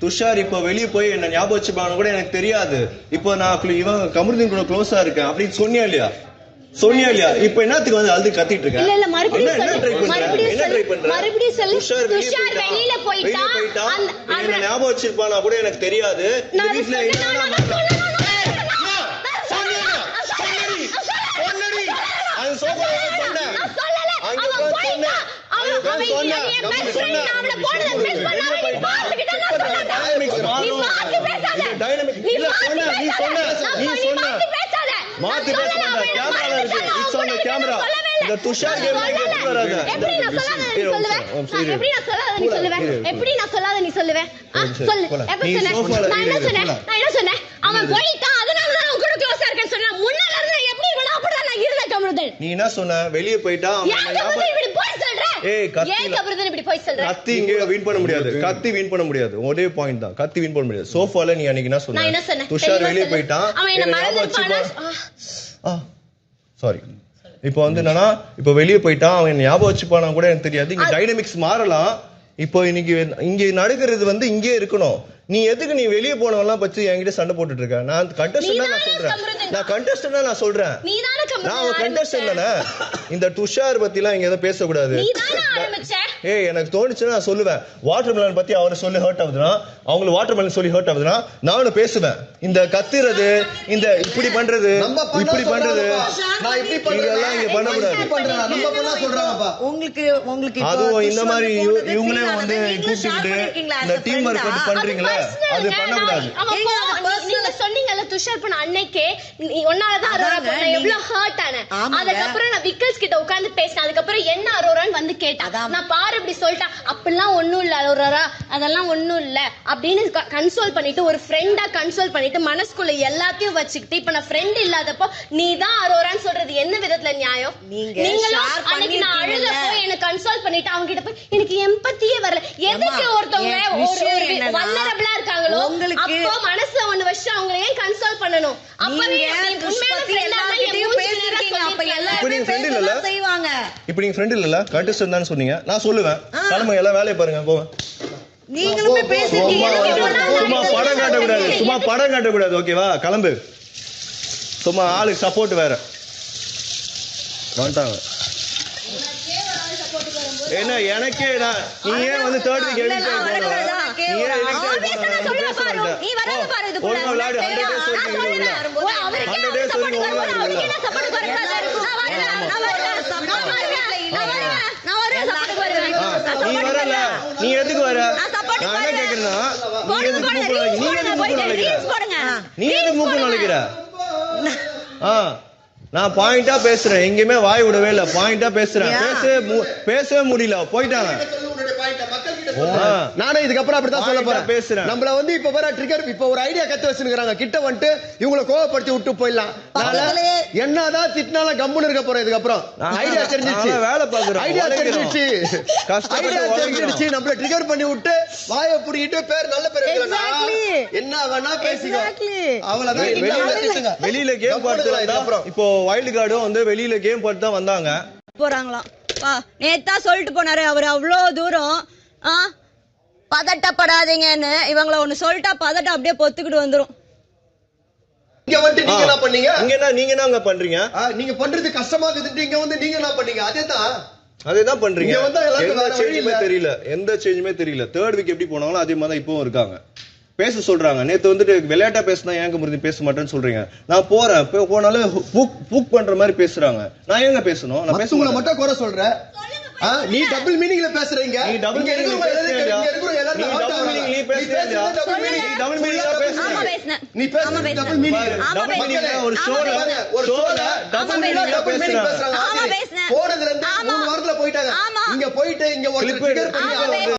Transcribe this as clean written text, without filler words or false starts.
துஷார் இப்ப வெளிய போய் என்ன ஞாபகம் வச்சுப்பான்னு கூட எனக்கு தெரியாது. இப்போ நான் இவன் கமருதீன் கூட க்ளோஸா இருக்கேன் அப்படின்னு சொன்னியா இல்லையா? இப்ப என்னத்துக்கு வந்து அழுது கத்திட்டு இருக்க? இல்ல மறுபடியும் சொல்லு. துஷார் வெளியில போயிட்டா என்ன ஞாபகம் வச்சிருப்பானா கூட எனக்கு தெரியாது. இந்த வீட்ல மாத்தி பேச வேண்டாம். கேமரால இருக்கு. It's on the camera. இந்த துஷார் கேம் எப்படி வராத? எப்படி நான் சொல்லாத நீ சொல்லுவே? எப்படி நான் சொல்லாத நீ சொல்லுவே? சொல்லு. எப்ப சொன்ன? நான் என்ன சொன்னேன்? அவன் போயிட்டான். அதனால தான் அவன் கூட க்ளோஸா இருக்கேன்னு சொன்னா. முன்னால இருந்து எப்படி இவன அப்படிதான் நான் இருந்தேன் கமருதீன். நீ என்ன சொன்ன? வெளிய போய்ட்டா அவன் இப்படி போய் சொல்ற. ஏய் கமருதீன் இப்படி போய் சொல்ற. கத்தி இங்க வின் பண்ண முடியாது. கத்தி வின் பண்ண முடியாது. ஒரே பாயிண்ட் தான். கத்தி வின் பண்ண முடியாது. சோஃபால நீ அன்னைக்கு என்ன சொன்ன? நான் என்ன சொன்னேன்? துஷார் வெளிய போய்ட்டான். அவன் என்ன மறந்துட்டானா? சாரி. இப்போ வந்து என்னன்னா இப்போ வெளிய போய்ட்டான் அவன் ஞாபகம் வச்சுப்பானா கூட எனக்கு தெரியாது. இங்க டைனமிக்ஸ் மாறலாம். இப்போ இன்னைக்கு இங்க நடக்கிறது வந்து இங்கே இருக்கணும். நீ எதுக்கு நீ வெளிய போனவெல்லாம் பத்தி என்கிட்ட சண்டை போட்டுட்டு இருக்க? நான் கண்டஸ்டன்டா நான் சொல்றேன். நான் கண்டஸ்டன்ட் தானே. இந்த துஷார் பத்தி எல்லாம் இங்க எதை பேசக்கூடாது. ஏய் எனக்கு தோணுச்சுன்னா நான் சொல்லுவேன். வாட்டர் மெலன் பத்தி அவரை சொல்லி ஹர்ட் ஆகுதுன்னா அவங்களுக்கு வாட்டர் மெலன் சொல்லி ஹர்ட் ஆகுதுன்னா நானும் பேசுவேன். இந்த கத்துறது இந்த இப்படி பண்றது நான் இப்படி பண்றதெல்லாம் இங்க பண்ணக்கூடாது. உங்களுக்கு அதுவும் இந்த மாதிரி இவங்களே வந்து கூப்பிட்டு இந்த டீம் ஒர்க் பண்றீங்களா? அது பண்ணக்கூடாது. நீங்க சொன்னீங்கல்ல துஷார் பண்ண அன்னைக்கே ஒன்னாலதான் அரோரா பண்ண எவ்வளவு ஹர்ட் ஆன. அதுக்கப்புறம் நான் விக்கல்ஸ் கிட்ட உட்கார்ந்து பேசினேன். அதுக்கப்புறம் என்ன அரோரான்னு வந்து கேட்டா. நான் பாரு இப்படி சொல்லிட்டேன். அப்படிலாம் ஒண்ணும் இல்ல அரோரா, அதெல்லாம் ஒண்ணும் இல்ல அப்படின்னு கன்சோல் பண்ணிட்டு ஒரு ஃப்ரெண்டா கன்சோல் பண்ணிட்டு மனசுக்குள்ள எல்லாத்தையும் வச்சுக்கிட்டு இப்ப நான் ஃப்ரெண்ட் இல்லாதப்போ நீ தான் அரோரான்னு சொல்றது என்ன விதத்துல நியாயம்? நீங்களும் அன்னைக்கு நான் அழுதப்போ என்ன கன்சோல் பண்ணிட்டு அவங்க கிட்ட போய் எனக்கு எம்பத்தியே வரல. எதுக்கு ஒருத்தவங்க ஒரு வல்னரபிளா இருக்காங்களோ அப்போ மனசுல ஒண்ணு வச்சு அவங்க ஏன் கன்சோல் பண்ணணும்? அப்பவே உண்மையான ஃப்ரெண்டா பேசிருக்கீங்க. அப்ப எல்லாரும் பேசலாம் செய்வாங்க. இப்போ நீங்க ஃப்ரெண்ட் இல்லல கண்டஸ்டன்ட் தான் சொன்னீங்க. நான் சொல்லுவேன் கிளம்புங்க எல்லாம் வேலைய பாருங்க போங்க. நீங்களுமே பேசிருக்கீங்க. சும்மா படம் காட்ட கூடாது. ஓகேவா? கிளம்பு. சும்மா ஆளுக்கு சப்போர்ட் வேற வந்துட்டாங்க. என்ன எனக்கே நீ ஏன் வந்து தேர்ட் வீக் எடிட் பண்ணி போற? நீ ஏன் நீ வராத பாரு இது கூட. ஒழுங்கா விளையாடு. 100 days வரைக்கும் இல்ல. 100 days வரைக்கும் ஒழுங்கா இல்ல. என்ன சப்போர்ட் பண்ற? நீ வரல. நீ எதுக்கு வர? நான் என்ன கேக்குறேன்னா நீ எதுக்கு மூக்கு நுழைக்கிற? நான் பாயிண்டா பேசுறேன். எங்கேயுமே வாய் விடவே இல்ல. பாயிண்டா பேசுறேன். பேசவே முடியல. போயிட்டாங்க. நானே இதுக்கப்புறம் அப்படிதான் சொல்ல போறேன். பேசுறேன். நம்மள வந்து இப்ப வர ட்ரிகர் இப்ப ஒரு ஐடியா கத்து வச்சிருக்காங்க. கிட்ட வந்துட்டு இவங்களை கோவப்படுத்தி விட்டு போயிடலாம். என்னதான் திட்டினாலும் கம்முன்னு இருக்க போறேன். இதுக்கப்புறம் ஐடியா தெரிஞ்சிச்சு. வேலை பாக்குறேன். ஐடியா தெரிஞ்சிச்சு. நம்மள ட்ரிகர் பண்ணி விட்டு வாயை புடிக்கிட்டு பேர் நல்ல பேர் என்ன வேணா பேசிக்கோ. அவ்வளவுதான். வெளியில கேம் பார்த்து இப்போ வைல்ட் கார்டும் வந்து வெளியில கேம் பார்த்து தான் வந்தாங்க போறாங்களாம். நேத்தா சொல்லிட்டு போனாரு அவரு அவ்வளவு தூரம். பதட்டப்படாதீங்கன்னு இவங்கள ஒண்ணு சொல்லிட்டா பதட்டம் அப்படியே பொத்துக்கிட்டு வந்துரும். இங்க வந்து நீங்க என்ன பண்ணீங்க? நீங்க என்ன பண்றீங்க? நீங்க பண்றது கஷ்டமா இருக்குதுன்னு இங்க வந்து நீங்க என்ன பண்ணீங்க? அதேதான் பண்றீங்க. எந்த சேஞ்சுமே தெரியல. தேர்ட் வீக் எப்படி போனாலும் அதே மாதிரி இப்பவும் இருக்காங்க. பேச சொல்றாங்க. நேத்து வந்துட்டு விளையாட்டா பேசினா ஏங்க முருதி பேச மாட்டேன்னு சொல்றீங்க. நான் போறேன் போனாலும் புக் பண்ற மாதிரி பேசுறாங்க. நான் ஏங்க பேசணும்? நான் பேசுறேன் மட்டும் குறை சொல்றேன். நீ டபுள் மீனிங்ல பேசுறீங்க. நீ டபுள் மீனிங்ல பேசுறீங்க. நீ டபுள் மீனிங்ல பேசுறீங்க. நீ டபுள் மீனிங்ல பேசுறீங்க. நீ பேசுற டபுள் மீனிங் ஒரு ஷோல டபுள் மீனிங்ல பேசுறாங்க. போனதுல இருந்து 3 வாரத்துல போயிட்டாங்க. இங்க போயிட்டு இங்க ஒரு ட்ரிகர் பண்ணி